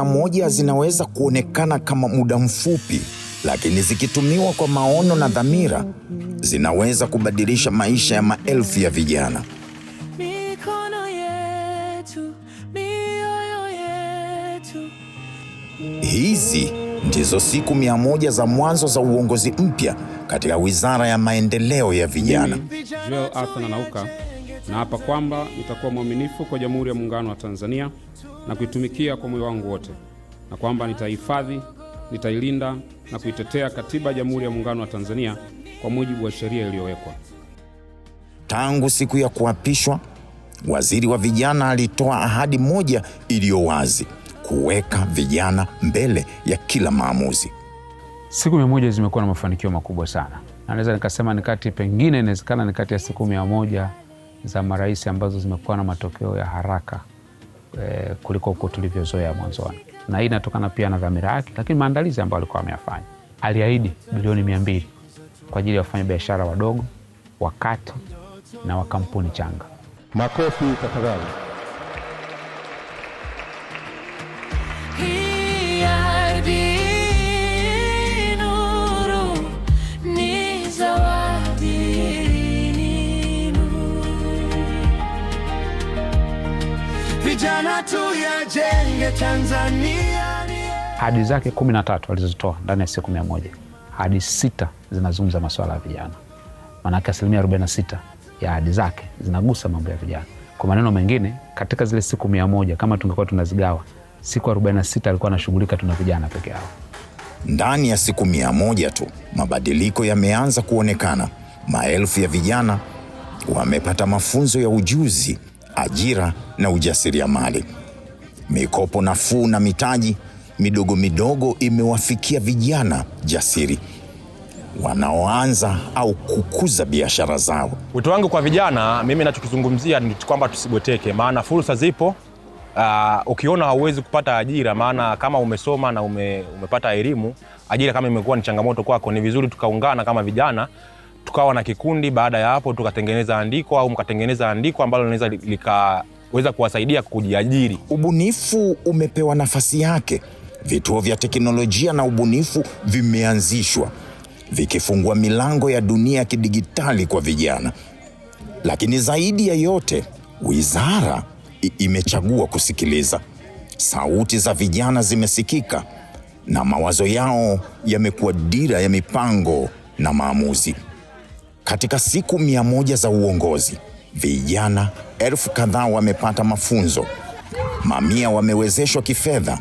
100 zinaweza kuonekana kama muda mfupi, lakini zikitumiwa kwa maono na dhamira, zinaweza kubadilisha maisha ya maelfu ya vijana. Hizi ndizo siku 100 za mwanzo za uongozi mpya katika Wizara ya Maendeleo ya Vijana. Joel Arthur Nauka, na hapa kwamba nitakuwa mwaminifu kwa Jamhuri ya Muungano wa Tanzania na kuitumikia kwa moyo wangu wote, na kwamba nitahifadhi, nitailinda na kuitetea Katiba ya Jamhuri ya Muungano wa Tanzania kwa mujibu wa sheria iliyowekwa. Tangu siku ya kuapishwa, Waziri wa Vijana alitoa ahadi moja iliyo wazi: kuweka vijana mbele ya kila maamuzi. Siku 100 zimekuwa na mafanikio makubwa sana. Naweza nikasema pengine inawezekana ni kati ya siku 100 za marais ambazo zimekuwa na matokeo ya haraka kuliko huko tulivyozoea mwanzoni. Na hii inatokana pia na dhamira yake, lakini maandalizi ambayo alikuwa ameyafanya. Aliahidi bilioni 200 kwa ajili ya wafanya biashara wadogo, wakati na wa kampuni changa. Makofi tafadhali. Vijana tuyajenge Tanzania. Ahadi zake 13 alizozitoa ndani ya siku 100. Ahadi 6 zinazungumza masuala ya vijana. Maana 46% ya ahadi zake zinagusa mambo ya vijana. Kwa maneno mengine, katika zile siku 100 kama tungekuwa tunazigawa, siku 46 alikuwa anashughulika tuna vijana peke yao. Ndani ya siku 100 tu, mabadiliko yameanza kuonekana. Maelfu ya vijana wamepata mafunzo ya ujuzi, ajira na ujasiriamali. Mikopo nafuu na mitaji midogo midogo imewafikia vijana jasiri wanaoanza au kukuza biashara zao. Wito wangu kwa vijana, mimi ninachokizungumzia ni kwamba tusibweteke, maana fursa zipo. Ukiona hauwezi kupata ajira, maana kama umesoma na umepata elimu, ajira kama imekuwa ni changamoto kwako, ni vizuri tukaungana kama vijana, tukawa na kikundi. Baada ya hapo tukatengeneza andiko au mkatengeneza andiko ambalo linaweza likaweza kuwasaidia kujiajiri. Ubunifu umepewa nafasi yake. Vituo vya teknolojia na ubunifu vimeanzishwa, vikifungua milango ya dunia ya kidigitali kwa vijana. Lakini zaidi ya yote, wizara imechagua kusikiliza. Sauti za vijana zimesikika na mawazo yao yamekuwa dira ya mipango na maamuzi. Katika siku 100 za uongozi, vijana 1000 kadhaa wamepata mafunzo. Mamia wamewezeshwa kifedha.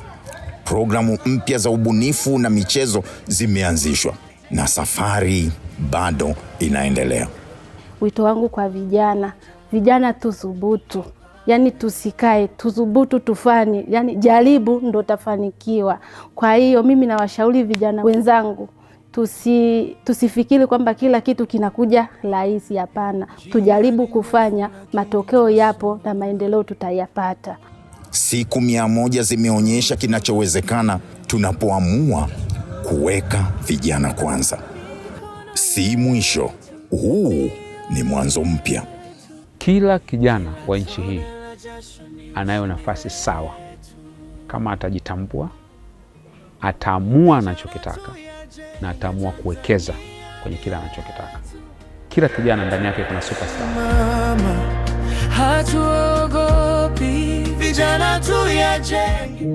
Programu mpya za ubunifu na michezo zimeanzishwa. Na safari bado inaendelea. Wito wangu kwa vijana tuthubutu. Yani tusikae, tuthubutu, tufanye. Yani jaribu ndo tafanikiwa. Kwa hiyo mimi nawashauri vijana wenzangu, tusifikiri kwamba kila kitu kinakuja rahisi. Hapana, tujaribu kufanya, matokeo yapo na maendeleo tutayapata. Siku 100 zimeonyesha kinachowezekana tunapoamua kuweka vijana kwanza. Si mwisho, huu ni mwanzo mpya. Kila kijana wa nchi hii anayo nafasi sawa kama atajitambua, ataamua anachokitaka na ataamua kuwekeza kwenye kila anachokitaka. Kila kijana ndani yake kuna superstar. Hatuogopi, vijana tuyajenge.